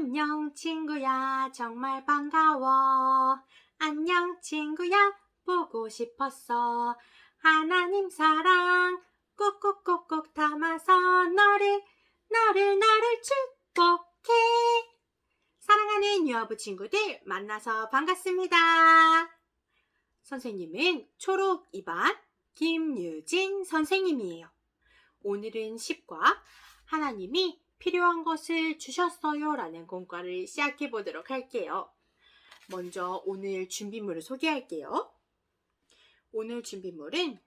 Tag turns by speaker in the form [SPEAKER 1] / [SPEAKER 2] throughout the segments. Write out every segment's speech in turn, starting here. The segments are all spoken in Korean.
[SPEAKER 1] 안녕 친구야 정말 반가워. 안녕 친구야 보고 싶었어. 하나님 사랑 꼭꼭꼭꼭 담아서 너를 축복해. 사랑하는 유아부 친구들 만나서 반갑습니다. 선생님은 초록 2반 김유진 선생님이에요. 오늘은 10과 하나님이 필요한 것을 주셨어요 라는 공과를 시작해 보도록 할게요. 먼저 오늘 준비물을 소개할게요. 오늘 준비물은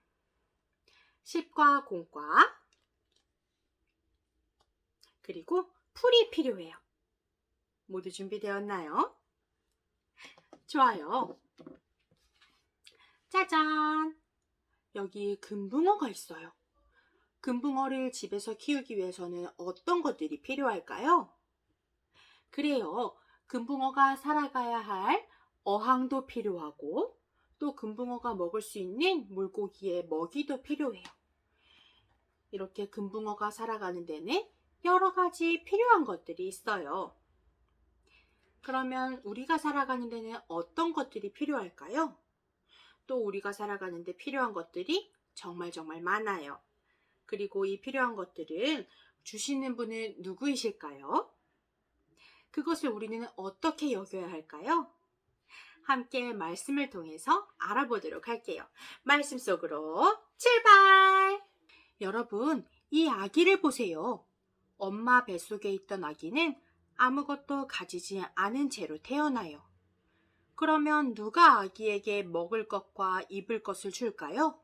[SPEAKER 1] 10과 공과 그리고 풀이 필요해요. 모두 준비되었나요? 좋아요. 짜잔! 여기 금붕어가 있어요. 금붕어를 집에서 키우기 위해서는 어떤 것들이 필요할까요? 그래요. 금붕어가 살아가야 할 어항도 필요하고 또 금붕어가 먹을 수 있는 물고기의 먹이도 필요해요. 이렇게 금붕어가 살아가는 데는 여러 가지 필요한 것들이 있어요. 그러면 우리가 살아가는 데는 어떤 것들이 필요할까요? 또 우리가 살아가는 데 필요한 것들이 정말 많아요. 그리고 이 필요한 것들은 주시는 분은 누구이실까요? 그것을 우리는 어떻게 여겨야 할까요? 함께 말씀을 통해서 알아보도록 할게요. 말씀 속으로 출발! 여러분, 이 아기를 보세요. 엄마 뱃속에 있던 아기는 아무것도 가지지 않은 채로 태어나요. 그러면 누가 아기에게 먹을 것과 입을 것을 줄까요?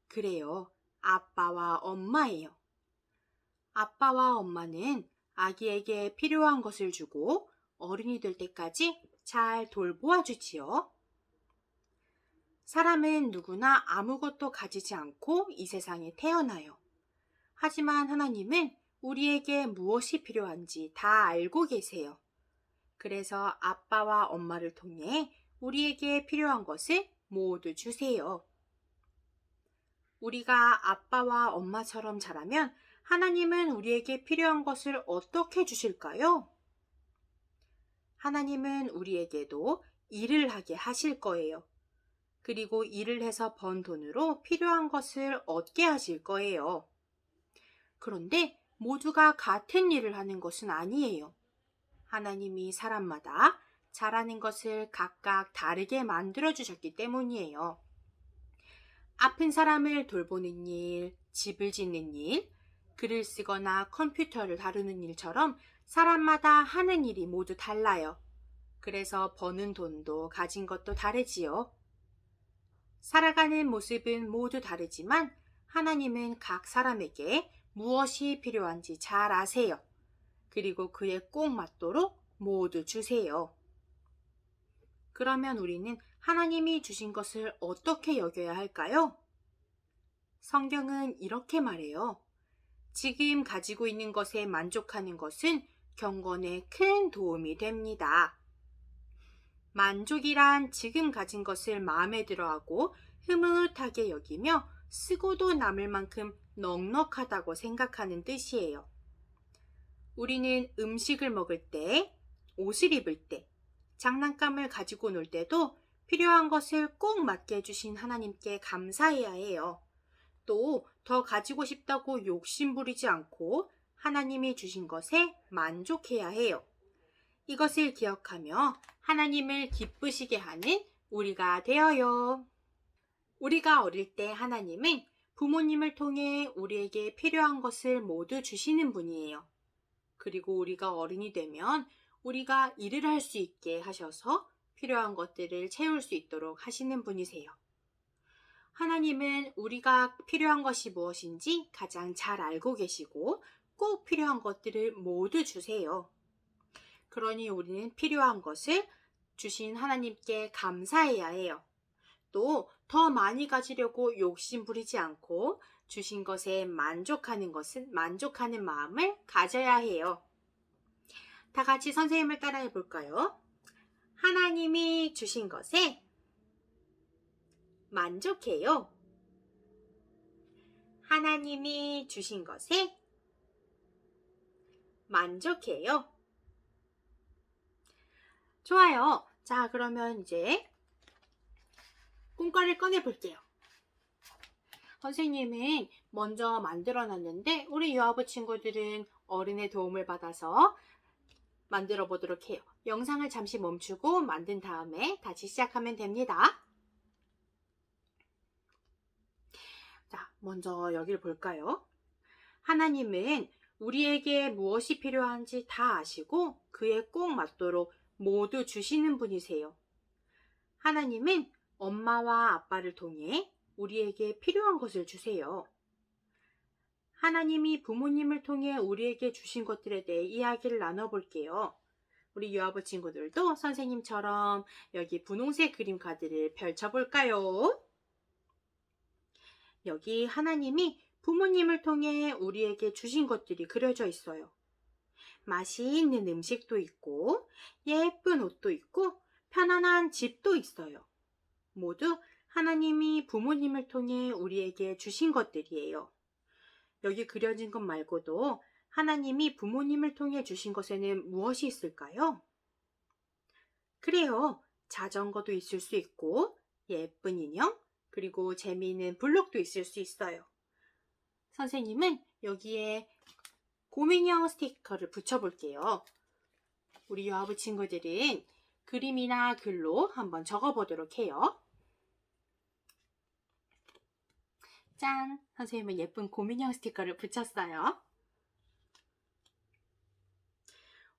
[SPEAKER 1] 그래요. 아빠와 엄마예요. 아빠와 엄마는 아기에게 필요한 것을 주고 어른이 될 때까지 잘 돌보아 주지요. 사람은 누구나 아무것도 가지지 않고 이 세상에 태어나요. 하지만 하나님은 우리에게 무엇이 필요한지 다 알고 계세요. 그래서 아빠와 엄마를 통해 우리에게 필요한 것을 모두 주세요. 우리가 아빠와 엄마처럼 자라면 하나님은 우리에게 필요한 것을 어떻게 주실까요? 하나님은 우리에게도 일을 하게 하실 거예요. 그리고 일을 해서 번 돈으로 필요한 것을 얻게 하실 거예요. 그런데 모두가 같은 일을 하는 것은 아니에요. 하나님이 사람마다 잘하는 것을 각각 다르게 만들어 주셨기 때문이에요. 아픈 사람을 돌보는 일, 집을 짓는 일, 글을 쓰거나 컴퓨터를 다루는 일처럼 사람마다 하는 일이 모두 달라요. 그래서 버는 돈도 가진 것도 다르지요. 살아가는 모습은 모두 다르지만 하나님은 각 사람에게 무엇이 필요한지 잘 아세요. 그리고 그에 꼭 맞도록 모두 주세요. 그러면 우리는 하나님이 주신 것을 어떻게 여겨야 할까요? 성경은 이렇게 말해요. 지금 가지고 있는 것에 만족하는 것은 경건에 큰 도움이 됩니다. 만족이란 지금 가진 것을 마음에 들어하고 흐뭇하게 여기며 쓰고도 남을 만큼 넉넉하다고 생각하는 뜻이에요. 우리는 음식을 먹을 때, 옷을 입을 때, 장난감을 가지고 놀 때도 필요한 것을 꼭 맞게 해주신 하나님께 감사해야 해요. 또 더 가지고 싶다고 욕심 부리지 않고 하나님이 주신 것에 만족해야 해요. 이것을 기억하며 하나님을 기쁘시게 하는 우리가 되어요. 우리가 어릴 때 하나님은 부모님을 통해 우리에게 필요한 것을 모두 주시는 분이에요. 그리고 우리가 어른이 되면 우리가 일을 할 수 있게 하셔서 필요한 것들을 채울 수 있도록 하시는 분이세요. 하나님은 우리가 필요한 것이 무엇인지 가장 잘 알고 계시고 꼭 필요한 것들을 모두 주세요. 그러니 우리는 필요한 것을 주신 하나님께 감사해야 해요. 또 더 많이 가지려고 욕심 부리지 않고 주신 것에 만족하는 마음을 가져야 해요. 다 같이 선생님을 따라해 볼까요? 하나님이 주신 것에 만족해요. 하나님이 주신 것에 만족해요. 좋아요. 자, 그러면 이제 꿈꿔를 꺼내 볼게요. 선생님은 먼저 만들어 놨는데 우리 유아부 친구들은 어른의 도움을 받아서 만들어 보도록 해요. 영상을 잠시 멈추고 만든 다음에 다시 시작하면 됩니다. 자, 먼저 여기를 볼까요? 하나님은 우리에게 무엇이 필요한지 다 아시고 그에 꼭 맞도록 모두 주시는 분이세요. 하나님은 엄마와 아빠를 통해 우리에게 필요한 것을 주세요. 하나님이 부모님을 통해 우리에게 주신 것들에 대해 이야기를 나눠볼게요. 우리 유아부 친구들도 선생님처럼 여기 분홍색 그림 카드를 펼쳐볼까요? 여기 하나님이 부모님을 통해 우리에게 주신 것들이 그려져 있어요. 맛있는 음식도 있고 예쁜 옷도 있고 편안한 집도 있어요. 모두 하나님이 부모님을 통해 우리에게 주신 것들이에요. 여기 그려진 것 말고도 하나님이 부모님을 통해 주신 것에는 무엇이 있을까요? 그래요. 자전거도 있을 수 있고 예쁜 인형, 그리고 재미있는 블록도 있을 수 있어요. 선생님은 여기에 곰인형 스티커를 붙여볼게요. 우리 유아부 친구들은 그림이나 글로 한번 적어보도록 해요. 짠! 선생님은 예쁜 곰인형 스티커를 붙였어요.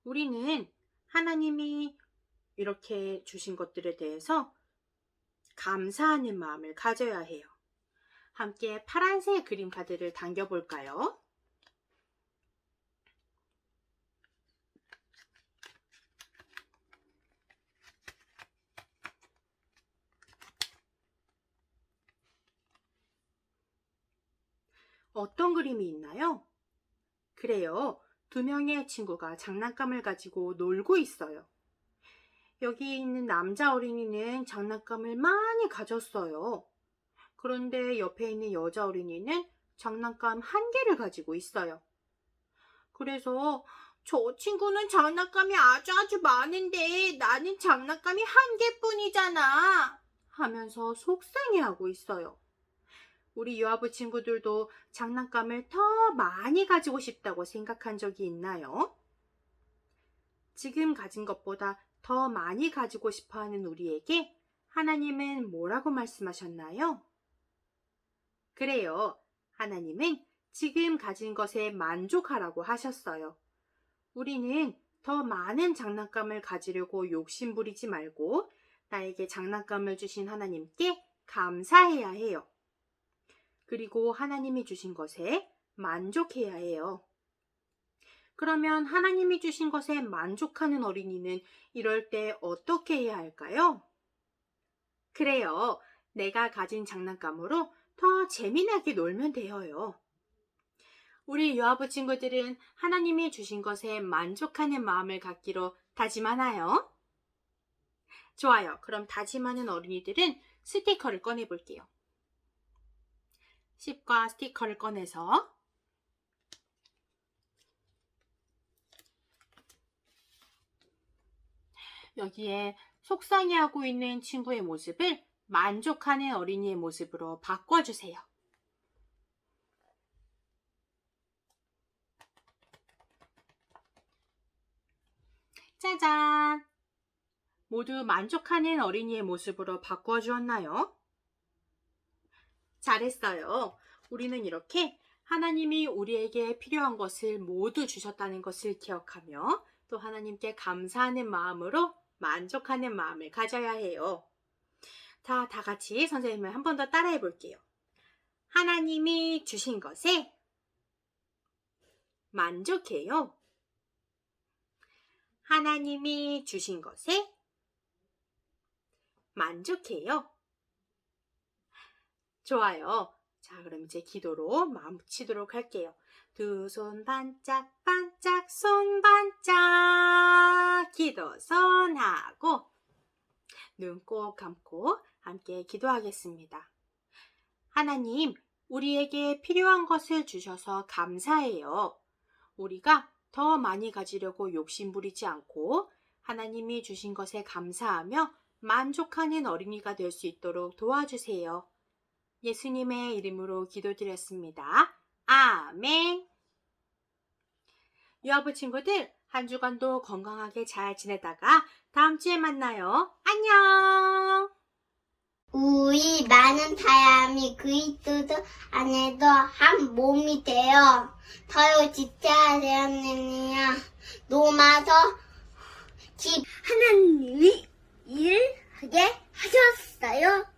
[SPEAKER 1] 우리는 하나님이 이렇게 주신 것들에 대해서 감사하는 마음을 가져야 해요. 함께 파란색 그림 카드를 당겨볼까요? 어떤 그림이 있나요? 그래요. 두 명의 친구가 장난감을 가지고 놀고 있어요. 여기 있는 남자 어린이는 장난감을 많이 가졌어요. 그런데 옆에 있는 여자 어린이는 장난감 한 개를 가지고 있어요. 그래서 저 친구는 장난감이 아주 많은데 나는 장난감이 한 개뿐이잖아 하면서 속상해하고 있어요. 우리 유아부 친구들도 장난감을 더 많이 가지고 싶다고 생각한 적이 있나요? 지금 가진 것보다 더 많이 가지고 싶어 하는 우리에게 하나님은 뭐라고 말씀하셨나요? 그래요. 하나님은 지금 가진 것에 만족하라고 하셨어요. 우리는 더 많은 장난감을 가지려고 욕심부리지 말고 나에게 장난감을 주신 하나님께 감사해야 해요. 그리고 하나님이 주신 것에 만족해야 해요. 그러면 하나님이 주신 것에 만족하는 어린이는 이럴 때 어떻게 해야 할까요? 그래요. 내가 가진 장난감으로 더 재미나게 놀면 돼요. 우리 유아부 친구들은 하나님이 주신 것에 만족하는 마음을 갖기로 다짐하나요? 좋아요. 그럼 다짐하는 어린이들은 스티커를 꺼내 볼게요. 10과 스티커를 꺼내서 여기에 속상해하고 있는 친구의 모습을 만족하는 어린이의 모습으로 바꿔주세요. 짜잔! 모두 만족하는 어린이의 모습으로 바꿔주었나요? 잘했어요. 우리는 이렇게 하나님이 우리에게 필요한 것을 모두 주셨다는 것을 기억하며 또 하나님께 감사하는 마음으로 만족하는 마음을 가져야 해요. 자, 다 같이 선생님을 한 번 더 따라해 볼게요. 하나님이 주신 것에 만족해요. 하나님이 주신 것에 만족해요. 좋아요. 자, 그럼 이제 기도로 마음 붙이도록 할게요. 두 손 반짝반짝 손 반짝 기도 손하고 눈 꼭 감고 함께 기도하겠습니다. 하나님, 우리에게 필요한 것을 주셔서 감사해요. 우리가 더 많이 가지려고 욕심부리지 않고 하나님이 주신 것에 감사하며 만족하는 어린이가 될 수 있도록 도와주세요. 예수님의 이름으로 기도드렸습니다. 아멘. 유아부 친구들, 한 주간도 건강하게 잘 지내다가 다음 주에 만나요. 안녕.
[SPEAKER 2] 우리 많은 사람이 그리스도 안에서 한 몸이 되어 서로 지켜야 되느냐 노마서 집 하나님이 일하게 하셨어요.